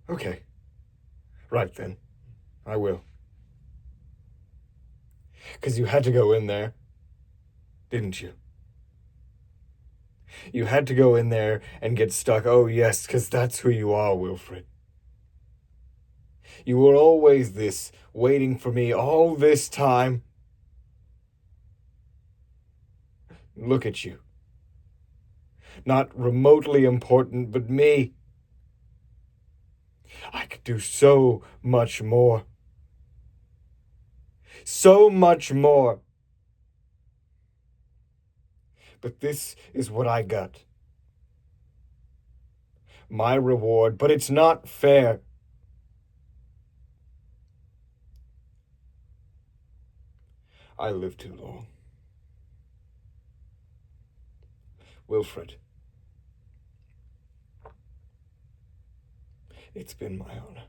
Okay. Right then. I will. 'Cause you had to go in there, didn't you? You had to go in there and get stuck. Oh, yes, 'cause that's who you are, Wilfred. You were always this, waiting for me all this time. Look at you. Not remotely important, but me. I could do so much more. So much more. But this is what I got. My reward, but it's not fair. I lived too long. Wilfred, it's been my honor.